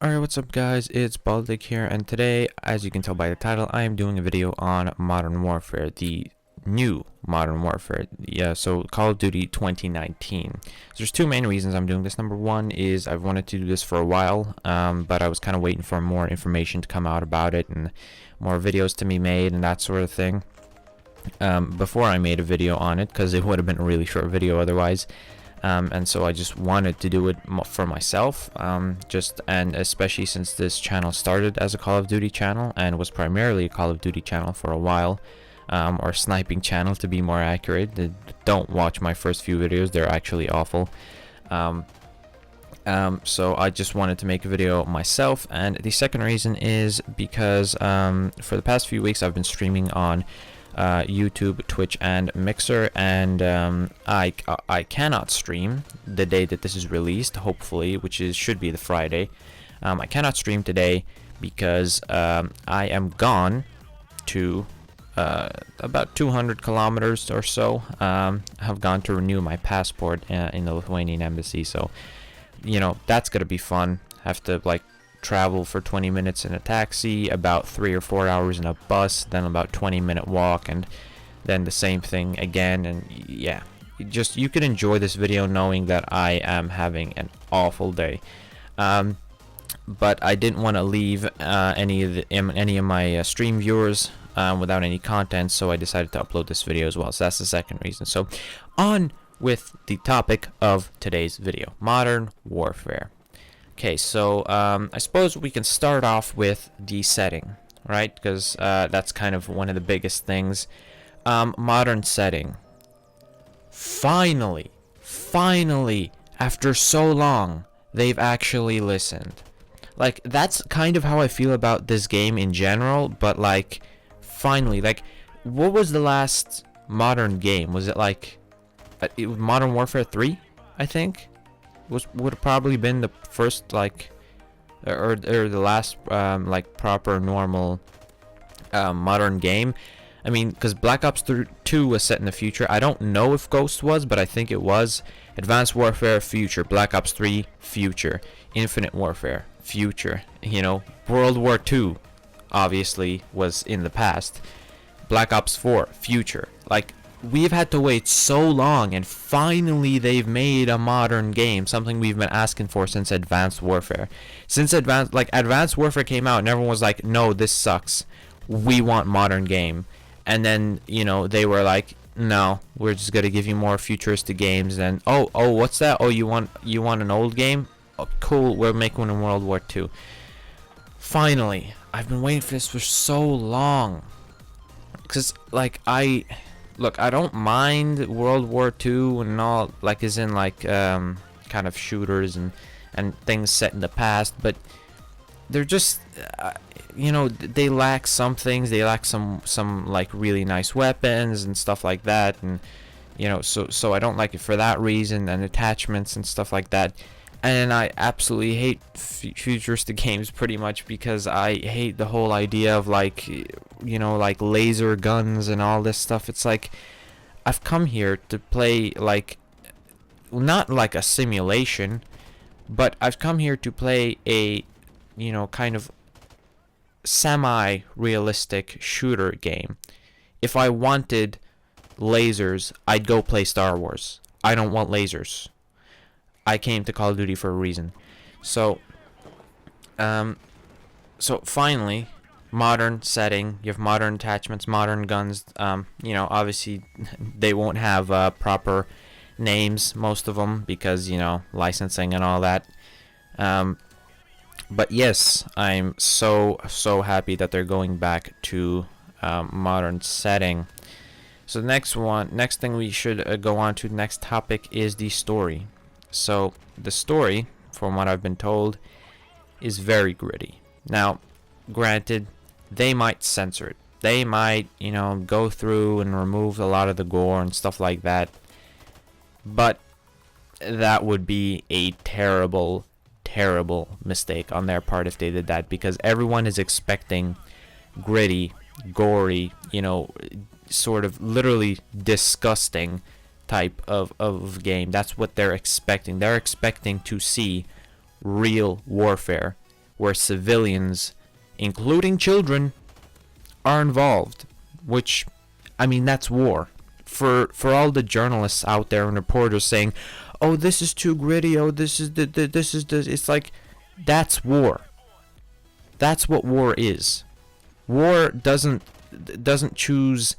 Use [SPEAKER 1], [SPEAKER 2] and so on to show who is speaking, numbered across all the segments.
[SPEAKER 1] Alright, what's up guys, it's Baltic here, and today, as you can tell by the title, I am doing a video on Modern Warfare, the new Modern Warfare, so Call of Duty 2019. So there's two main reasons I'm doing this. Number one is I've wanted to do this for a while, but I was kind of waiting for more information to come out about it, and more videos to be made, and that sort of thing, before I made a video on it, because it would have been a really short video otherwise. And so I just wanted to do it for myself, and especially since this channel started as a Call of Duty channel and was primarily a Call of Duty channel for a while, or sniping channel to be more accurate. Don't watch my first few videos, they're actually awful. So I just wanted to make a video myself, and the second reason is because for the past few weeks I've been streaming on YouTube, Twitch, and Mixer, and I cannot stream the day that this is released, hopefully, which should be the Friday. I cannot stream today because I am gone to about 200 kilometers or so. I've gone to renew my passport in the Lithuanian embassy, so you know that's gonna be fun. Have to travel for 20 minutes in a taxi, about 3 or 4 hours in a bus, then about 20-minute walk, and then the same thing again. And yeah, you could enjoy this video knowing that I am having an awful day, but I didn't want to leave any of my stream viewers without any content, so I decided to upload this video as well. So that's the second reason. So on with the topic of today's video: Modern Warfare. Okay, so I suppose we can start off with the setting, right? Because that's kind of one of the biggest things. Modern setting. Finally, after so long, they've actually listened. That's kind of how I feel about this game in general, but finally, what was the last modern game? Was it Modern Warfare 3, I think? Would have probably been the first or the last proper normal modern game. I mean, because Black Ops 2 was set in the future. I don't know if Ghost was, but I think it was. Advanced Warfare, future. Black Ops 3, future. Infinite Warfare, future. You know, World War 2 obviously was in the past. Black Ops 4, future. We've had to wait so long, and finally they've made a modern game, something we've been asking for since Advanced Warfare. Since Advanced Warfare came out, and everyone was like, no, this sucks, we want modern game. And then, you know, they were like, no, we're just gonna give you more futuristic games. And oh, what's that? Oh, you want an old game? Oh, cool, we're making one in World War II. Finally, I've been waiting for this for so long, because Look, I don't mind World War II and all, as in kind of shooters and things set in the past, but they're just, you know, they lack some things. They lack some really nice weapons and stuff like that, and you know, so I don't like it for that reason, and attachments and stuff like that. And I absolutely hate futuristic games pretty much because I hate the whole idea of you know, laser guns and all this stuff. It's I've come here to play not like a simulation, but I've come here to play a, you know, kind of semi-realistic shooter game. If I wanted lasers, I'd go play Star Wars. I don't want lasers. I came to Call of Duty for a reason. So finally, modern setting. You have modern attachments, modern guns. You know, obviously they won't have proper names, most of them, because, you know, licensing and all that. But yes, I'm so happy that they're going back to modern setting. So next thing we should go on to, the next topic, is the story. So the story, from what I've been told, is very gritty. Now, granted, they might censor it. They might, you know, go through and remove a lot of the gore and stuff like that. But that would be a terrible mistake on their part if they did that, because everyone is expecting gritty, gory, you know, sort of literally disgusting type of game. That's what they're expecting. They're expecting to see real warfare, where civilians, including children, are involved. Which, I mean, that's war. For all the journalists out there and reporters saying, "Oh, this is too gritty. Oh, this is the," it's like, that's war. That's what war is. War doesn't choose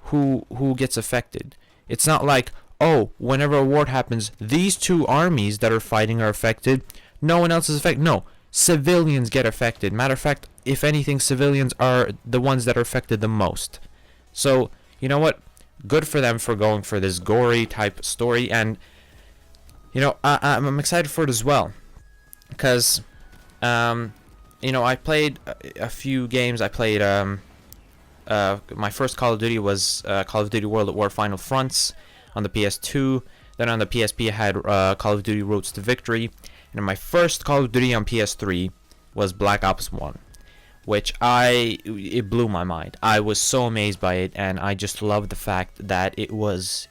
[SPEAKER 1] who gets affected. It's not like, oh, whenever a war happens, these two armies that are fighting are affected. No one else is affected. No, civilians get affected. Matter of fact, if anything, civilians are the ones that are affected the most. So, you know what? Good for them for going for this gory type story, and you know, I'm excited for it as well, because you know, I played a few games. I played my first Call of Duty was Call of Duty World at War Final Fronts on the PS2. Then on the PSP I had Call of Duty Roads to Victory, and my first Call of Duty on PS3 was Black Ops 1, which it blew my mind. I was so amazed by it, and I just loved the fact that it was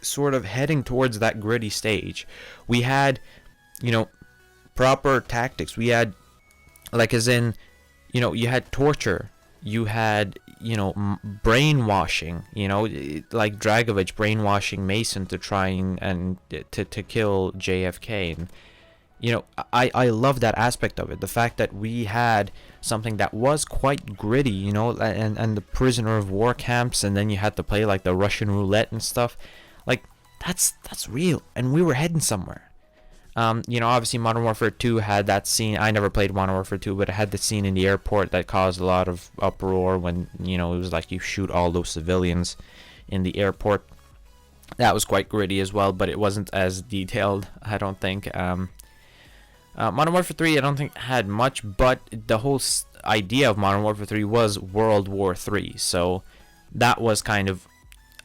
[SPEAKER 1] sort of heading towards that gritty stage. We had, you know, proper tactics. We had, like, as in, you know, you had torture, you had, you know, brainwashing, you know, like Dragovich brainwashing Mason to try and to kill JFK. And you know, I love that aspect of it, the fact that we had something that was quite gritty, you know, and the prisoner of war camps, and then you had to play like the Russian roulette and stuff. Like, that's real, and we were heading somewhere. You know, obviously Modern Warfare 2 had that scene. I never played Modern Warfare 2, but it had the scene in the airport that caused a lot of uproar when, you know, it was like you shoot all those civilians in the airport. That was quite gritty as well, but it wasn't as detailed, I don't think. Modern Warfare 3, I don't think had much, but the whole idea of Modern Warfare 3 was World War 3, so that was kind of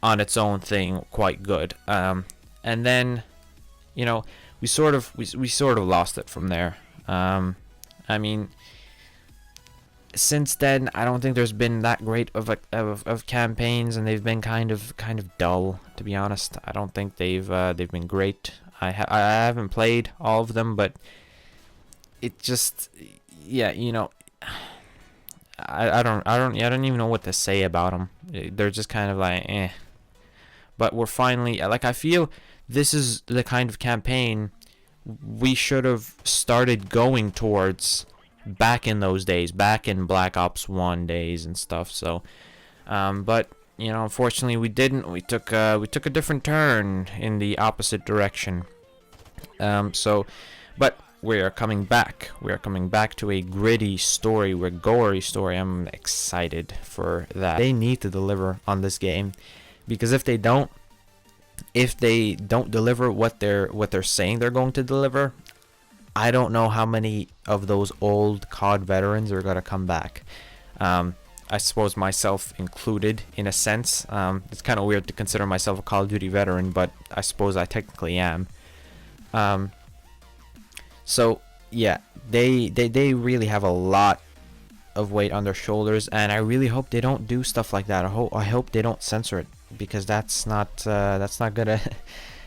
[SPEAKER 1] on its own thing quite good. And then, you know, we sort of lost it from there. I mean, since then, I don't think there's been that great of campaigns, and they've been kind of dull, to be honest. I don't think they've been great. I haven't played all of them, but it just, yeah, you know, I don't even know what to say about them. They're just kind of like, eh. But we're finally, like, I feel this is the kind of campaign we should have started going towards back in those days, back in Black Ops 1 days and stuff. So, but you know, unfortunately, we didn't. We took a different turn in the opposite direction. So, but we are coming back. We are coming back to a gritty story, a gory story. I'm excited for that. They need to deliver on this game, because if they don't deliver what they're saying they're going to deliver, I don't know how many of those old COD veterans are going to come back. I suppose myself included, in a sense. It's kind of weird to consider myself a Call of Duty veteran, but I suppose I technically am. So yeah, they really have a lot of weight on their shoulders, and I really hope they don't do stuff like that. I hope they don't censor it, because that's not gonna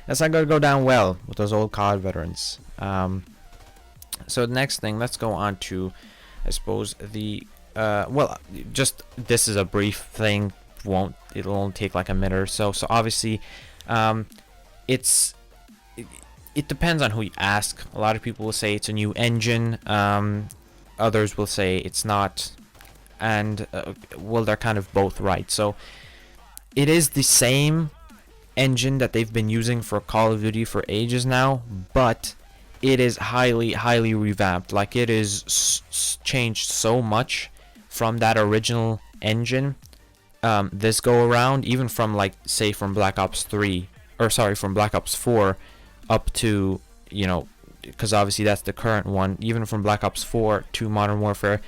[SPEAKER 1] go down well with those old COD veterans. So next thing, let's go on to, I suppose, the well, just this is a brief thing. It'll only take like a minute or so. So obviously, it depends on who you ask. A lot of people will say it's a new engine. Others will say it's not, and well, they're kind of both right. So it is the same engine that they've been using for Call of Duty for ages now, but it is highly revamped. Like, it is changed so much from that original engine this go around, even from, like, say from Black Ops 3, or sorry, from Black Ops 4 up to, you know, because obviously that's the current one. Even from Black Ops 4 to Modern Warfare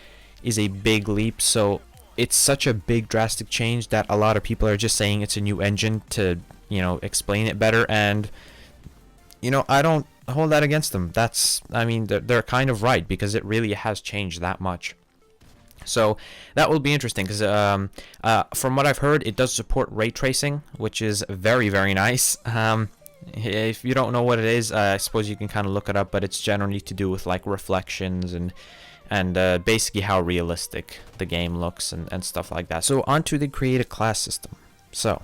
[SPEAKER 1] is a big leap. So it's such a big drastic change that a lot of people are just saying it's a new engine to, you know, explain it better. And, you know, I don't hold that against them. I mean, they're kind of right, because it really has changed that much. So that will be interesting, because from what I've heard, it does support ray tracing, which is very nice. If you don't know what it is, I suppose you can kind of look it up, but it's generally to do with like reflections and and basically how realistic the game looks and stuff like that. So onto the create a class system. So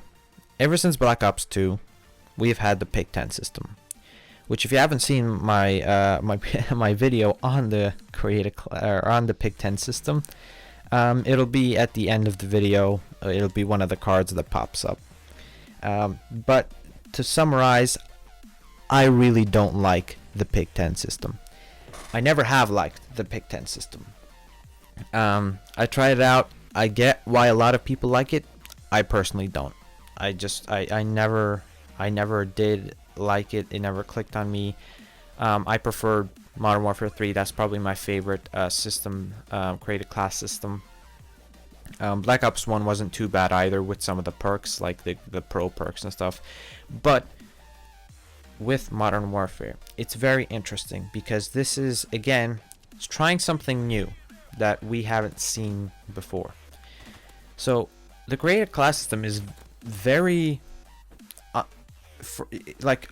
[SPEAKER 1] ever since Black Ops 2, we've had the Pick 10 system, which if you haven't seen my my video on the on the Pick 10 system, it'll be at the end of the video. It'll be one of the cards that pops up. But to summarize, I really don't like the Pick 10 system. I never have liked the Pick 10 system. I tried it out. I get why a lot of people like it. I personally don't. I never did like it. It never clicked on me. I prefer Modern Warfare 3. That's probably my favorite system, created class system. Black Ops 1 wasn't too bad either with some of the perks, like the pro perks and stuff. But with Modern Warfare, it's very interesting because this is, again, it's trying something new that we haven't seen before. So the created class system is very like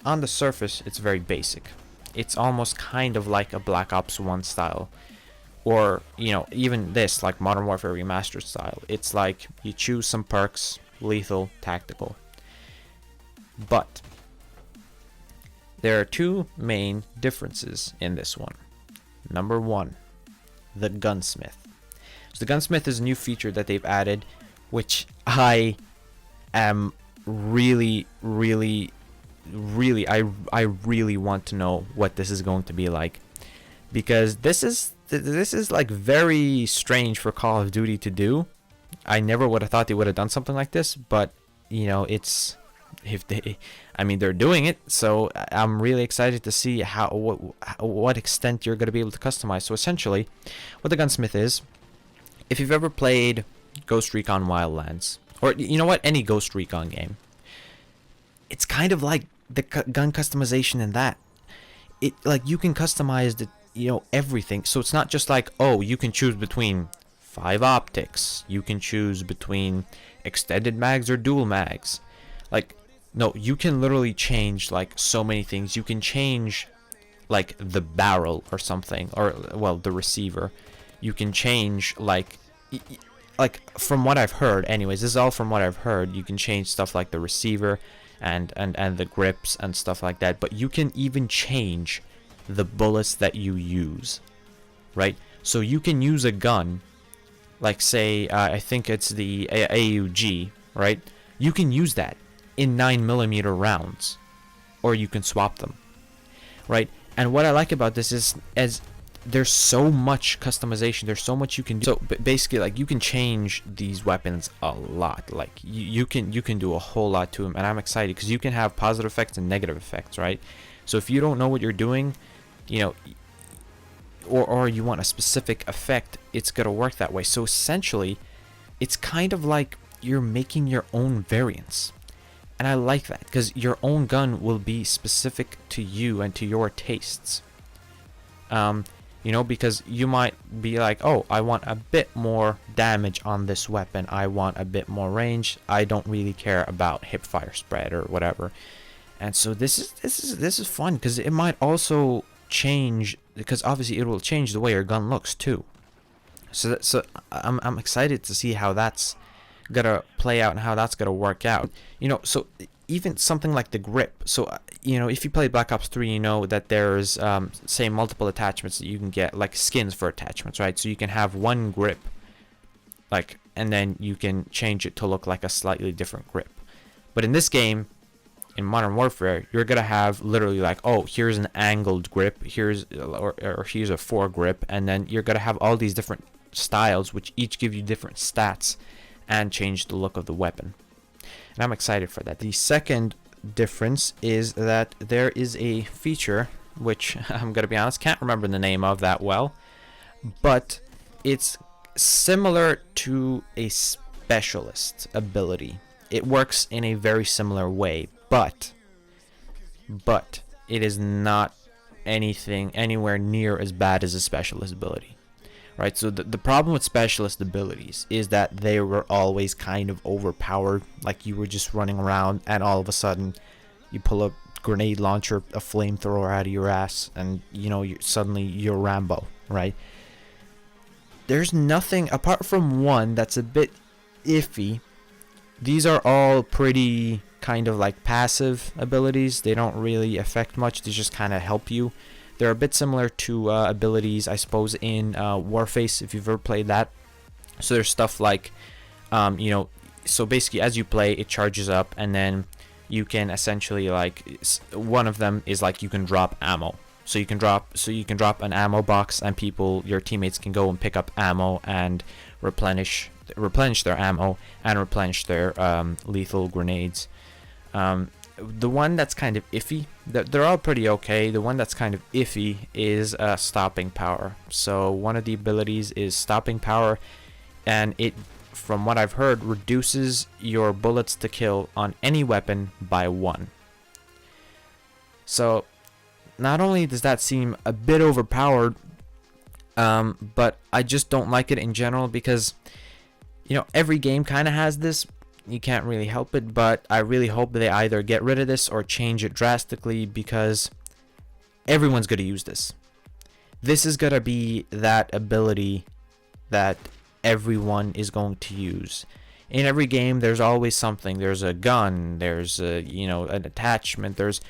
[SPEAKER 1] on the surface it's very basic. It's almost kind of like a Black Ops 1 style, or you know, even this like Modern Warfare Remastered style. It's like you choose some perks, lethal, tactical. But there are two main differences in this one. Number one, the gunsmith. So the gunsmith is a new feature that they've added, which I am really want to know what this is going to be like, because this is like very strange for Call of Duty to do. I never would have thought they would have done something like this, but you know, it's, if they, I mean, they're doing it, so I'm really excited to see what extent you're going to be able to customize. So essentially, what the gunsmith is, if you've ever played Ghost Recon Wildlands, or you know what, any Ghost Recon game, it's kind of like the gun customization in that. It, like, you can customize the, you know, everything. So it's not just like, oh, you can choose between 5 optics, you can choose between extended mags or dual mags. Like, no, you can literally change like so many things. You can change like the barrel or something, or well, the receiver. You can change like from what I've heard, anyways, this is all from what I've heard, you can change stuff like the receiver and the grips and stuff like that. But you can even change the bullets that you use, right? So you can use a gun like, say, I think it's the AUG, right? You can use that in 9mm rounds, or you can swap them, right? And what I like about this is, as there's so much customization, there's so much you can do. So basically, like, you can change these weapons a lot. Like you can do a whole lot to them, and I'm excited because you can have positive effects and negative effects, right? So if you don't know what you're doing, you know, or you want a specific effect, it's gonna work that way. So essentially, it's kind of like you're making your own variants. And I like that, because your own gun will be specific to you and to your tastes. You know, because you might be like, oh, I want a bit more damage on this weapon, I want a bit more range, I don't really care about hip fire spread or whatever. And so this is fun, because it might also change, because obviously it will change the way your gun looks too. So I'm excited to see how that's gonna play out and how that's gonna work out. You know, so even something like the grip. So you know, if you play Black Ops 3, you know that there's say multiple attachments that you can get, like skins for attachments, right? So you can have one grip, like, and then you can change it to look like a slightly different grip. But in this game, in Modern Warfare, you're gonna have literally like, oh, here's an angled grip, here's or here's a foregrip, and then you're gonna have all these different styles which each give you different stats and change the look of the weapon. And I'm excited for that. The second difference is that there is a feature which I'm gonna be honest, can't remember the name of that well, but it's similar to a specialist ability. It works in a very similar way, but it is not anything anywhere near as bad as a specialist ability. Right, so the problem with specialist abilities is that they were always kind of overpowered. Like, you were just running around and all of a sudden you pull a grenade launcher, a flamethrower out of your ass, and you know, suddenly you're Rambo, right? There's nothing apart from one that's a bit iffy. These are all pretty kind of like passive abilities. They don't really affect much. They just kind of help you. They're a bit similar to abilities, I suppose, in Warface, if you've ever played that. So there's stuff like, so basically as you play, it charges up, and then you can essentially, like, one of them is like you can drop ammo. So you can drop an ammo box, and your teammates can go and pick up ammo and replenish their ammo and replenish their lethal grenades. The one that's kind of iffy, they're all pretty okay. The one that's kind of iffy is stopping power. So one of the abilities is stopping power, and it, from what I've heard, reduces your bullets to kill on any weapon by 1. So not only does that seem a bit overpowered, but I just don't like it in general because, every game kind of has this. You can't really help it, but I really hope they either get rid of this or change it drastically, because everyone's going to use this. This is going to be that ability that everyone is going to use. In every game, there's always something. There's a gun, there's an attachment, there's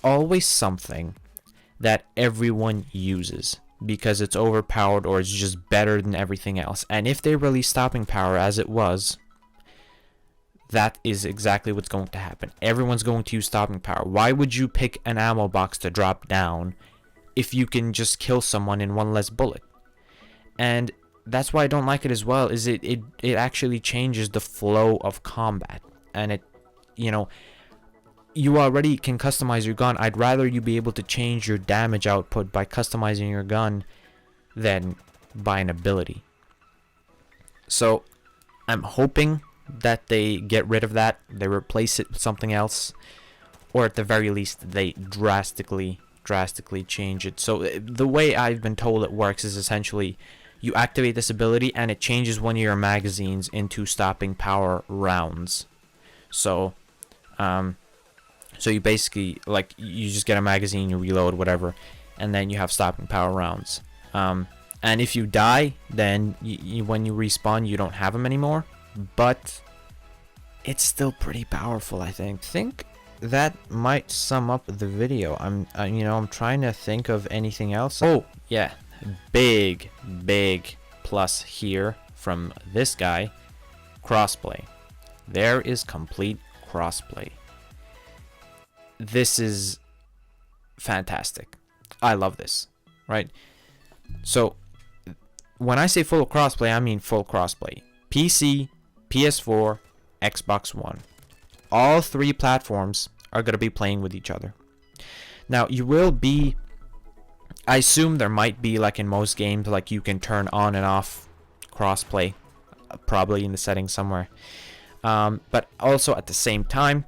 [SPEAKER 1] always something that everyone uses because it's overpowered or it's just better than everything else. And if they release stopping power as it was, that is exactly what's going to happen. Everyone's going to use stopping power. Why would you pick an ammo box to drop down if you can just kill someone in one less bullet? And that's why I don't like it as well, is it actually changes the flow of combat. And it, you already can customize your gun. I'd rather you be able to change your damage output by customizing your gun than by an ability. So I'm hoping that they get rid of that, they replace it with something else, or at the very least they drastically change it. So the way I've been told it works is essentially you activate this ability and it changes one of your magazines into stopping power rounds. So you basically, like, you just get a magazine, you reload, whatever, and then you have stopping power rounds. And if you die, then when you respawn, you don't have them anymore. But it's still pretty powerful, I think that might sum up the video. I'm trying to think of anything else. Oh yeah, big plus here from this guy, crossplay. There is complete crossplay. This is fantastic. I love this, right? So when I say full crossplay, I mean full crossplay. PC, PS4, Xbox One. All 3 platforms are going to be playing with each other. Now, I assume there might be, like in most games, like you can turn on and off crossplay, probably in the settings somewhere. But also at the same time,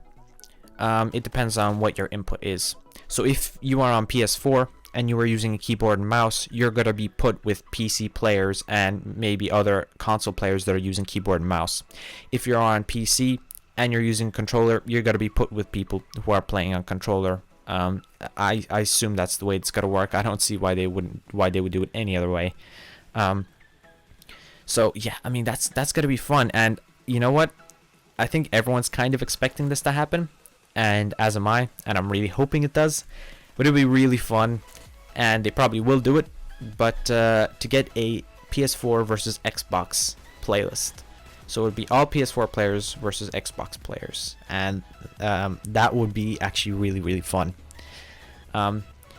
[SPEAKER 1] it depends on what your input is. So if you are on PS4 and you are using a keyboard and mouse, you're going to be put with PC players and maybe other console players that are using keyboard and mouse. If you're on PC and you're using controller, you're going to be put with people who are playing on controller. I assume that's the way it's going to work. I don't see why they would do it any other way. So yeah, I mean, that's going to be fun. And you know what? I think everyone's kind of expecting this to happen, and as am I, and I'm really hoping it does. But it'll be really fun, and they probably will do it. But to get a PS4 versus Xbox playlist, so it would be all PS4 players versus Xbox players, and that would be actually really fun.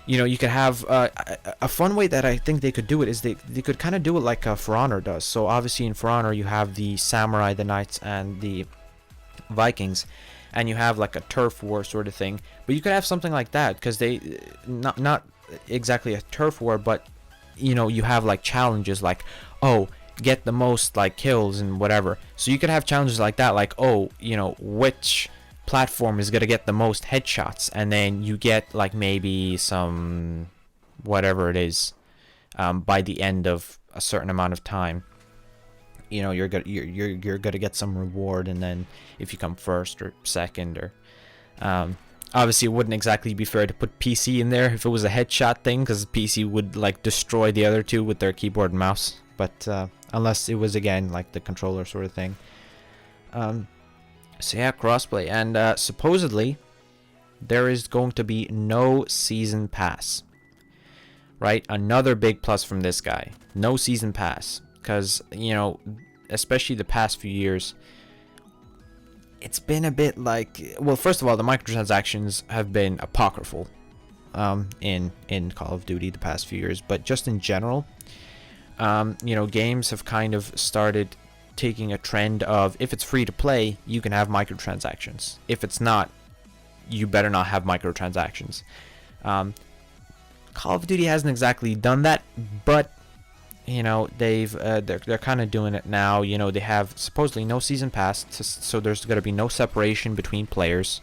[SPEAKER 1] You could have a fun way that I think they could do it is they could kind of do it like For Honor does. So obviously in For Honor you have the Samurai, the Knights, and the Vikings, and you have like a turf war sort of thing. But you could have something like that, because they not exactly a turf war, but you have like challenges like, oh, get the most like kills and whatever. So you could have challenges like that, like, oh, which platform is gonna get the most headshots, and then you get like maybe some whatever it is by the end of a certain amount of time. You're gonna get some reward, and then if you come first or second, or Obviously, it wouldn't exactly be fair to put PC in there if it was a headshot thing, because PC would like destroy the other two with their keyboard and mouse. But unless it was again like the controller sort of thing. So yeah, crossplay, and supposedly there is going to be no season pass. Right, another big plus from this guy. No season pass, because you know, especially the past few years, it's been a bit like, well, first of all, the microtransactions have been apocryphal in Call of Duty the past few years, but just in general, you know, games have kind of started taking a trend of, if it's free to play, you can have microtransactions. If it's not, you better not have microtransactions. Call of Duty hasn't exactly done that, but you know, they're kind of doing it now. You know, they have supposedly no season pass, so there's going to be no separation between players.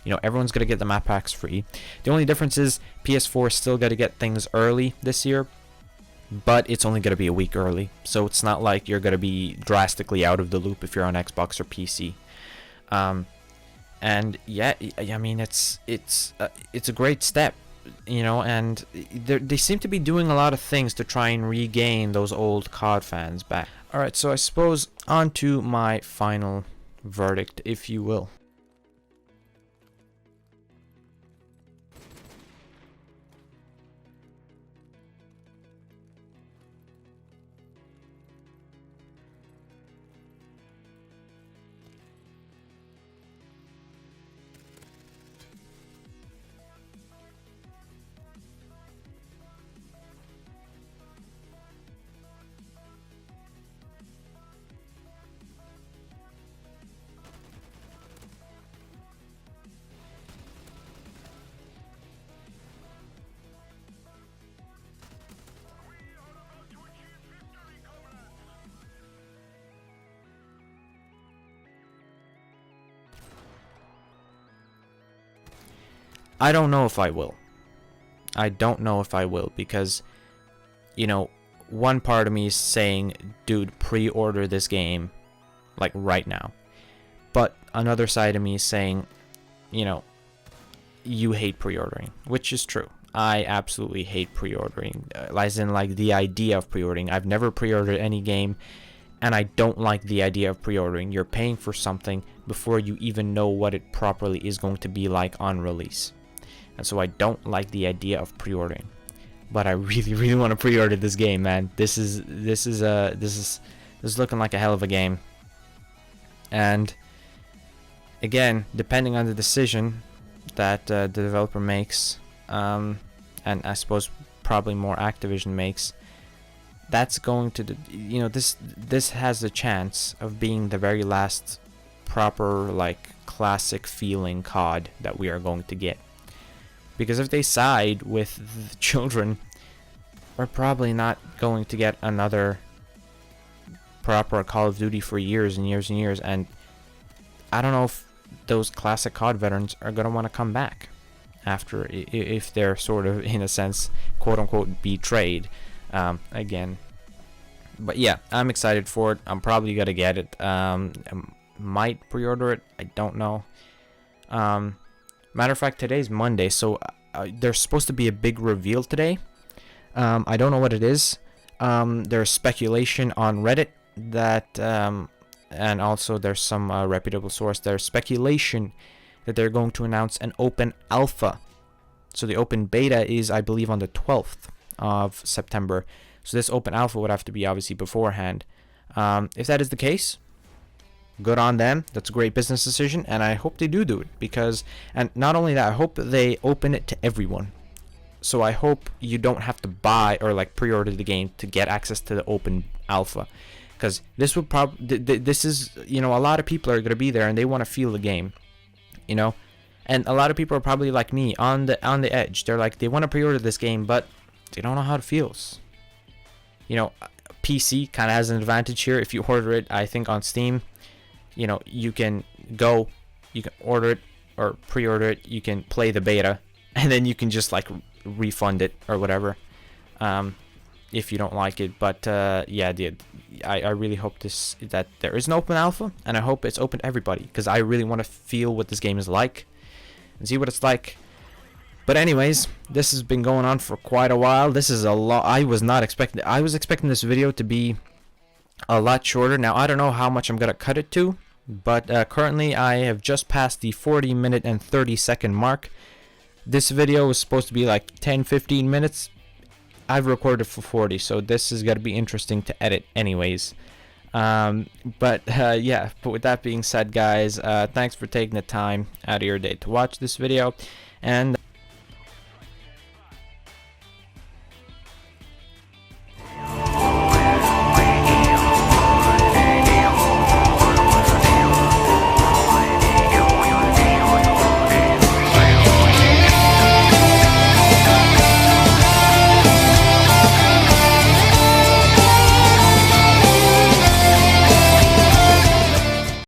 [SPEAKER 1] You know, everyone's going to get the map packs free. The only difference is PS4 is still going to get things early this year, but it's only going to be a week early, so it's not like you're going to be drastically out of the loop if you're on Xbox or PC. And yeah, I mean, it's a great step. You know, and they seem to be doing a lot of things to try and regain those old COD fans back. Alright, so I suppose on to my final verdict, if you will. I don't know if I will. I don't know if I will, because, you know, one part of me is saying, dude, pre-order this game, like, right now. But another side of me is saying, you know, you hate pre-ordering, which is true. I absolutely hate pre-ordering, as in, like, the idea of pre-ordering. I've never pre-ordered any game, and I don't like the idea of pre-ordering. You're paying for something before you even know what it properly is going to be like on release. And so I don't like the idea of pre-ordering, but I really want to pre-order this game, man. This is looking like a hell of a game. And again, depending on the decision that the developer makes, and I suppose probably more Activision makes, that's going to, you know, this has the chance of being the very last proper, like, classic feeling COD that we are going to get. Because if they side with the children, we're probably not going to get another proper Call of Duty for years and years and years. And I don't know if those classic COD veterans are going to want to come back after, if they're sort of, in a sense, quote-unquote, betrayed again. But yeah, I'm excited for it. I'm probably going to get it. I might pre-order it. I don't know. Matter of fact, today's Monday, so there's supposed to be a big reveal today. I don't know what it is. There's speculation on Reddit that, and also there's some reputable source. There's speculation that they're going to announce an open alpha. So the open beta is, I believe, on the 12th of September. So this open alpha would have to be obviously beforehand. If that is the case, good on them. That's a great business decision, and I hope they do it, because, and not only that, I hope they open it to everyone. So I hope you don't have to buy or like pre-order the game to get access to the open alpha, because this would probably, this is, you know, a lot of people are going to be there and they want to feel the game, you know, and a lot of people are probably like me on the edge. They're like, they want to pre-order this game, but they don't know how it feels. You know, PC kind of has an advantage here. If you order it, I think on Steam, you know, you can order it or pre-order it, you can play the beta, and then you can just like refund it or whatever, if you don't like it. But yeah, dude, I really hope that there is an open alpha, and I hope it's open to everybody, because I really want to feel what this game is like. and see what it's like. But anyways, this has been going on for quite a while. This is a lot. I was expecting this video to be a lot shorter. Now I don't know how much I'm gonna cut it to, but currently I have just passed the 40-minute and 30-second mark. This video was supposed to be like 10-15 minutes. I've recorded for 40, so this is gonna be interesting to edit anyways. But with that being said, guys, thanks for taking the time out of your day to watch this video, and